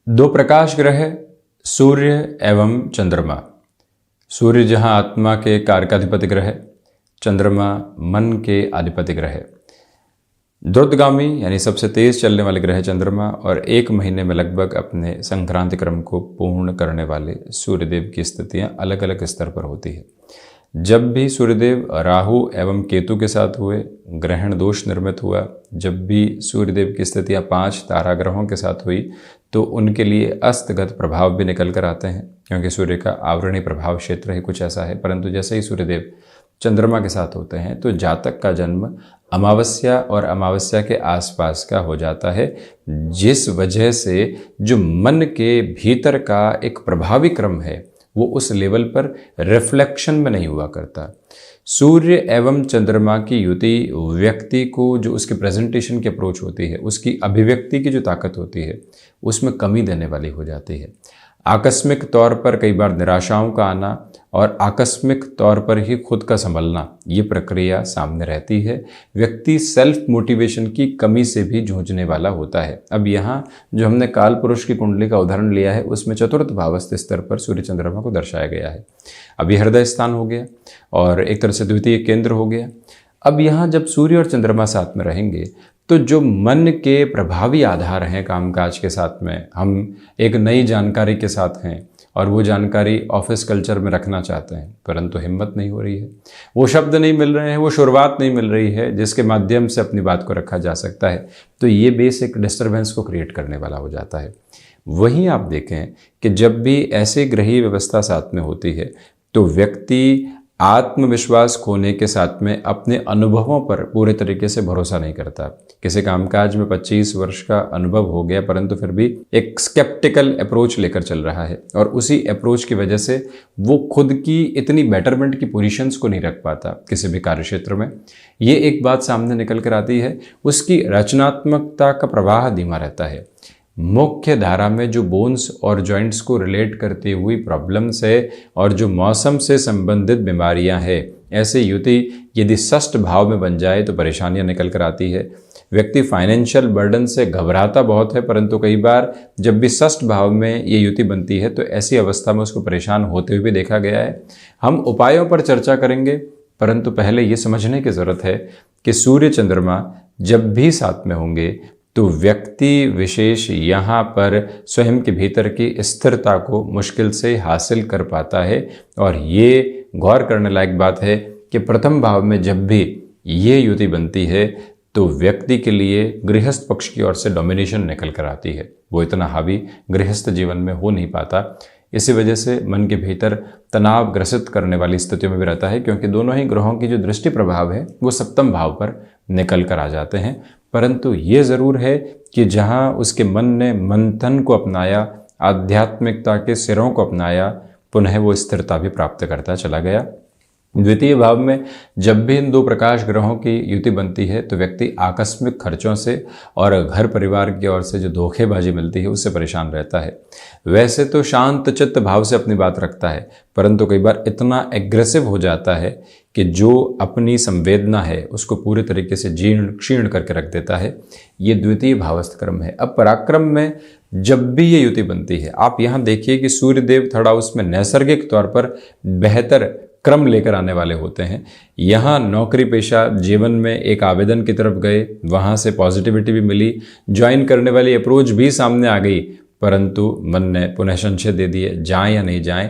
दो प्रकाश ग्रह सूर्य एवं चंद्रमा। सूर्य जहां आत्मा के कारकाधिपति ग्रह है, चंद्रमा मन के अधिपति ग्रह है। द्रुतगामी यानी सबसे तेज चलने वाले ग्रह चंद्रमा और 1 महीने में लगभग अपने संक्रांति क्रम को पूर्ण करने वाले सूर्यदेव की स्थितियां अलग अलग स्तर पर होती है। जब भी सूर्यदेव राहु एवं केतु के साथ हुए, ग्रहण दोष निर्मित हुआ। जब भी सूर्यदेव की स्थितियां 5 तारा ग्रहों के साथ हुई तो उनके लिए अस्तगत प्रभाव भी निकल कर आते हैं, क्योंकि सूर्य का आवरणीय प्रभाव क्षेत्र ही कुछ ऐसा है। परंतु जैसे ही सूर्यदेव चंद्रमा के साथ होते हैं तो जातक का जन्म अमावस्या और अमावस्या के आसपास का हो जाता है, जिस वजह से जो मन के भीतर का एक प्रभावी क्रम है वो उस लेवल पर रिफ्लेक्शन में नहीं हुआ करता। सूर्य एवं चंद्रमा की युति व्यक्ति को जो उसके प्रेजेंटेशन की अप्रोच होती है, उसकी अभिव्यक्ति की जो ताकत होती है, उसमें कमी देने वाली हो जाती है। आकस्मिक तौर पर कई बार निराशाओं का आना और आकस्मिक तौर पर ही खुद का संभलना, ये प्रक्रिया सामने रहती है। व्यक्ति सेल्फ मोटिवेशन की कमी से भी जूझने वाला होता है। अब यहाँ जो हमने काल पुरुष की कुंडली का उदाहरण लिया है, उसमें चतुर्थ भावस्थ स्तर पर सूर्य चंद्रमा को दर्शाया गया है। अब ये हृदय स्थान हो गया और एक तरह से द्वितीय केंद्र हो गया। अब यहाँ जब सूर्य और चंद्रमा साथ में रहेंगे तो जो मन के प्रभावी आधार हैं कामकाज के साथ में, हम एक नई जानकारी के साथ हैं और वो जानकारी ऑफिस कल्चर में रखना चाहते हैं, परंतु हिम्मत नहीं हो रही है, वो शब्द नहीं मिल रहे हैं, वो शुरुआत नहीं मिल रही है जिसके माध्यम से अपनी बात को रखा जा सकता है, तो ये बेसिक डिस्टर्बेंस को क्रिएट करने वाला हो जाता है। वहीं आप देखें कि जब भी ऐसे ग्रही व्यवस्था साथ में होती है तो व्यक्ति आत्मविश्वास खोने के साथ में अपने अनुभवों पर पूरे तरीके से भरोसा नहीं करता। किसी कामकाज में 25 वर्ष का अनुभव हो गया, परंतु फिर भी एक स्केप्टिकल अप्रोच लेकर चल रहा है और उसी अप्रोच की वजह से वो खुद की इतनी बेटरमेंट की पोजीशंस को नहीं रख पाता किसी भी कार्य क्षेत्र में। ये एक बात सामने निकल कर आती है, उसकी रचनात्मकता का प्रवाह धीमा रहता है। मुख्य धारा में जो बोन्स और जॉइंट्स को रिलेट करती हुई प्रॉब्लम्स है और जो मौसम से संबंधित बीमारियां हैं, ऐसे युति यदि षष्ठ भाव में बन जाए तो परेशानियां निकल कर आती है। व्यक्ति फाइनेंशियल बर्डन से घबराता बहुत है, परंतु कई बार जब भी षष्ठ भाव में ये युति बनती है तो ऐसी अवस्था में उसको परेशान होते हुए भी देखा गया है। हम उपायों पर चर्चा करेंगे, परंतु पहले ये समझने की ज़रूरत है कि सूर्य चंद्रमा जब भी साथ में होंगे तो व्यक्ति विशेष यहाँ पर स्वयं के भीतर की स्थिरता को मुश्किल से हासिल कर पाता है। और ये गौर करने लायक बात है कि प्रथम भाव में जब भी ये युति बनती है तो व्यक्ति के लिए गृहस्थ पक्ष की ओर से डोमिनेशन निकल कर आती है। वो इतना हावी गृहस्थ जीवन में हो नहीं पाता। इसी वजह से मन के भीतर तनाव ग्रसित करने वाली स्थितियों में भी रहता है, क्योंकि दोनों ही ग्रहों की जो दृष्टि प्रभाव है वो सप्तम भाव पर निकल कर आ जाते हैं। परंतु ये ज़रूर है कि जहाँ उसके मन ने मंथन को अपनाया, आध्यात्मिकता के सिरों को अपनाया, पुनः वो स्थिरता भी प्राप्त करता चला गया। द्वितीय भाव में जब भी इन दो प्रकाश ग्रहों की युति बनती है तो व्यक्ति आकस्मिक खर्चों से और घर परिवार की ओर से जो धोखेबाजी मिलती है उससे परेशान रहता है। वैसे तो शांत चित्त भाव से अपनी बात रखता है, परंतु कई बार इतना एग्रेसिव हो जाता है कि जो अपनी संवेदना है उसको पूरे तरीके से जीर्ण क्षीण करके रख देता है। ये द्वितीय भावस्थ क्रम है। अब पराक्रम में जब भी ये युति बनती है, आप यहाँ देखिए कि सूर्यदेव थोड़ा उसमें नैसर्गिक तौर पर बेहतर क्रम लेकर आने वाले होते हैं। यहाँ नौकरी पेशा जीवन में एक आवेदन की तरफ गए, वहाँ से पॉजिटिविटी भी मिली, ज्वाइन करने वाली अप्रोच भी सामने आ गई, परंतु मन ने पुनः संशय दे दिए जाएं या नहीं जाएं।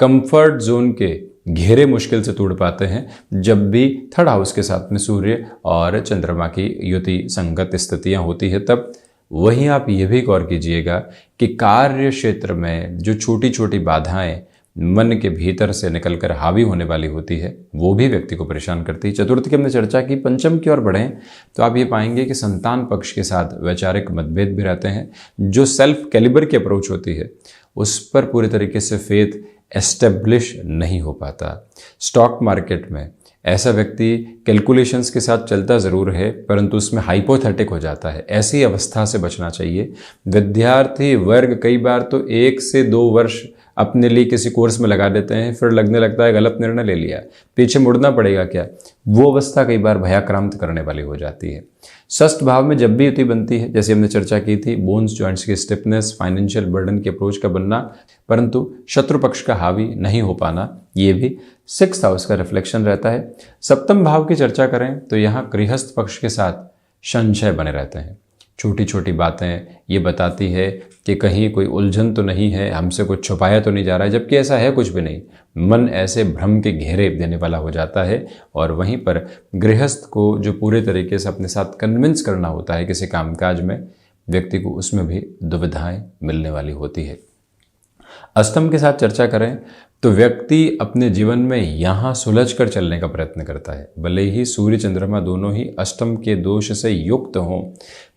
कंफर्ट जोन के घेरे मुश्किल से तोड़ पाते हैं जब भी थर्ड हाउस के साथ में सूर्य और चंद्रमा की युति संगत स्थितियाँ होती है तब। वहीं आप ये भी गौर कीजिएगा कि कार्य क्षेत्र में जो छोटी छोटी बाधाएं मन के भीतर से निकलकर हावी होने वाली होती है वो भी व्यक्ति को परेशान करती है। चतुर्थ की हमने चर्चा की। पंचम की ओर बढ़ें तो आप ये पाएंगे कि संतान पक्ष के साथ वैचारिक मतभेद भी रहते हैं। जो सेल्फ कैलिबर की अप्रोच होती है उस पर पूरे तरीके से फेथ एस्टेब्लिश नहीं हो पाता। स्टॉक मार्केट में ऐसा व्यक्ति कैलकुलेशंस के साथ चलता ज़रूर है, परंतु उसमें हाइपोथेटिक हो जाता है। ऐसी अवस्था से बचना चाहिए। विद्यार्थी वर्ग कई बार तो 1 से 2 वर्ष अपने लिए किसी कोर्स में लगा देते हैं, फिर लगने लगता है गलत निर्णय ले लिया, पीछे मुड़ना पड़ेगा क्या, वो अवस्था कई बार भयाक्रांत करने वाली हो जाती है। षष्ठ भाव में जब भी युति बनती है, जैसे हमने चर्चा की थी, बोन्स जॉइंट्स की स्टिफनेस, फाइनेंशियल बर्डन की अप्रोच का बनना, परंतु शत्रु पक्ष का हावी नहीं हो पाना, ये भी सिक्स्थ हाउस का रिफ्लेक्शन रहता है। सप्तम भाव की चर्चा करें तो यहाँ गृहस्थ पक्ष के साथ संशय बने रहते हैं। छोटी छोटी बातें ये बताती है कि कहीं कोई उलझन तो नहीं है, हमसे कुछ छुपाया तो नहीं जा रहा है, जबकि ऐसा है कुछ भी नहीं। मन ऐसे भ्रम के घेरे देने वाला हो जाता है, और वहीं पर गृहस्थ को जो पूरे तरीके से अपने साथ कन्विंस करना होता है किसी कामकाज में, व्यक्ति को उसमें भी दुविधाएं मिलने वाली होती है। अष्टम के साथ चर्चा करें तो व्यक्ति अपने जीवन में यहाँ सुलझ कर चलने का प्रयत्न करता है। भले ही सूर्य चंद्रमा दोनों ही अष्टम के दोष से युक्त हों,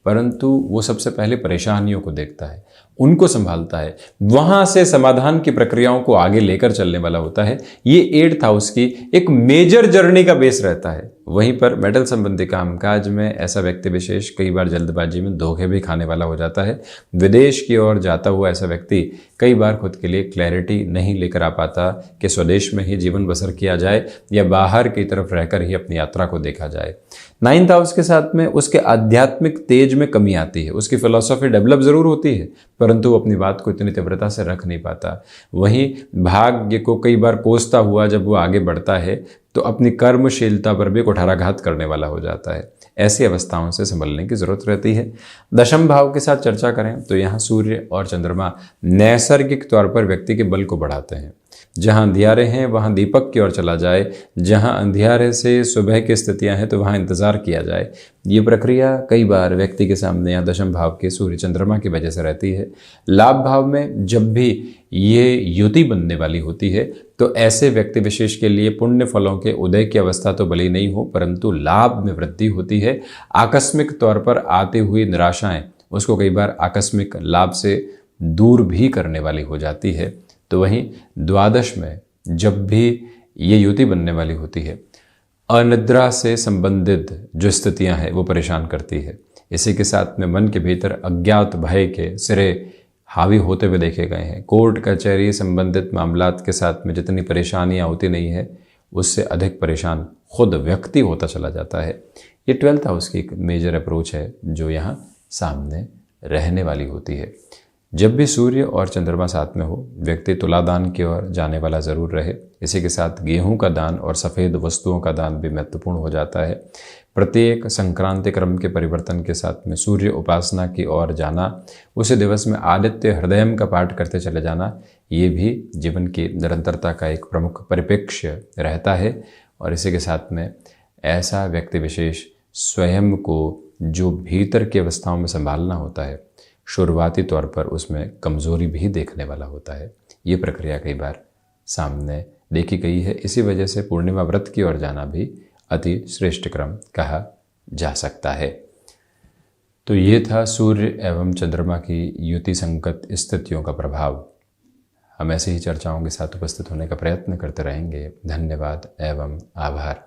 परंतु वो सबसे पहले परेशानियों को देखता है, उनको संभालता है, वहां से समाधान की प्रक्रियाओं को आगे लेकर चलने वाला होता है। ये एट्थ हाउस की एक मेजर जर्नी का बेस रहता है। वहीं पर मेटल संबंधी कामकाज में ऐसा व्यक्ति विशेष कई बार जल्दबाजी में धोखे भी खाने वाला हो जाता है। विदेश की ओर जाता हुआ ऐसा व्यक्ति कई बार खुद के लिए क्लैरिटी नहीं लेकर आ पाता कि स्वदेश में ही जीवन बसर किया जाए या बाहर की तरफ रहकर ही अपनी यात्रा को देखा जाए। नाइन्थ हाउस के साथ में उसके आध्यात्मिक तेज में कमी आती है। उसकी फिलॉसफी डेवलप जरूर होती है, परंतु वो अपनी बात को इतनी तीव्रता से रख नहीं पाता। वहीं भाग्य को कई बार कोसता हुआ जब वो आगे बढ़ता है तो अपनी कर्मशीलता पर भी कुठाराघात करने वाला हो जाता है। ऐसी अवस्थाओं से संभलने की जरूरत रहती है। दशम भाव के साथ चर्चा करें तो यहाँ सूर्य और चंद्रमा नैसर्गिक तौर पर व्यक्ति के बल को बढ़ाते हैं। जहाँ अंधियारे हैं वहाँ दीपक की ओर चला जाए, जहाँ अंधियारे से सुबह की स्थितियाँ हैं तो वहाँ इंतजार किया जाए। ये प्रक्रिया कई बार व्यक्ति के सामने या दशम भाव के सूर्य चंद्रमा की वजह से रहती है। लाभ भाव में जब भी ये युति बनने वाली होती है तो ऐसे व्यक्ति विशेष के लिए पुण्य फलों के उदय की अवस्था तो भले ही नहीं हो, परंतु लाभ में वृद्धि होती है। आकस्मिक तौर पर आती हुई निराशाएं उसको कई बार आकस्मिक लाभ से दूर भी करने वाली हो जाती है। तो वहीं द्वादश में जब भी ये युति बनने वाली होती है, अनिद्रा से संबंधित जो स्थितियां हैं वो परेशान करती है। इसी के साथ में मन के भीतर अज्ञात भय के सिरे हावी होते हुए देखे गए हैं। कोर्ट कचहरी संबंधित मामलात के साथ में जितनी परेशानियां होती नहीं है, उससे अधिक परेशान खुद व्यक्ति होता चला जाता है। ये 12th हाउस की एक मेजर अप्रोच है जो यहाँ सामने रहने वाली होती है। जब भी सूर्य और चंद्रमा साथ में हो, व्यक्ति तुला दान की ओर जाने वाला जरूर रहे। इसी के साथ गेहूं का दान और सफ़ेद वस्तुओं का दान भी महत्वपूर्ण हो जाता है। प्रत्येक संक्रांति क्रम के परिवर्तन के साथ में सूर्य उपासना की ओर जाना, उसी दिवस में आदित्य हृदयम का पाठ करते चले जाना, ये भी जीवन की निरंतरता का एक प्रमुख परिप्रेक्ष्य रहता है। और इसी के साथ में ऐसा व्यक्ति विशेष स्वयं को जो भीतर की अवस्थाओं में संभालना होता है, शुरुआती तौर पर उसमें कमज़ोरी भी देखने वाला होता है। ये प्रक्रिया कई बार सामने देखी गई है। इसी वजह से पूर्णिमा व्रत की ओर जाना भी अति श्रेष्ठ क्रम कहा जा सकता है। तो ये था सूर्य एवं चंद्रमा की युति संकट स्थितियों का प्रभाव। हम ऐसे ही चर्चाओं के साथ उपस्थित होने का प्रयत्न करते रहेंगे। धन्यवाद एवं आभार।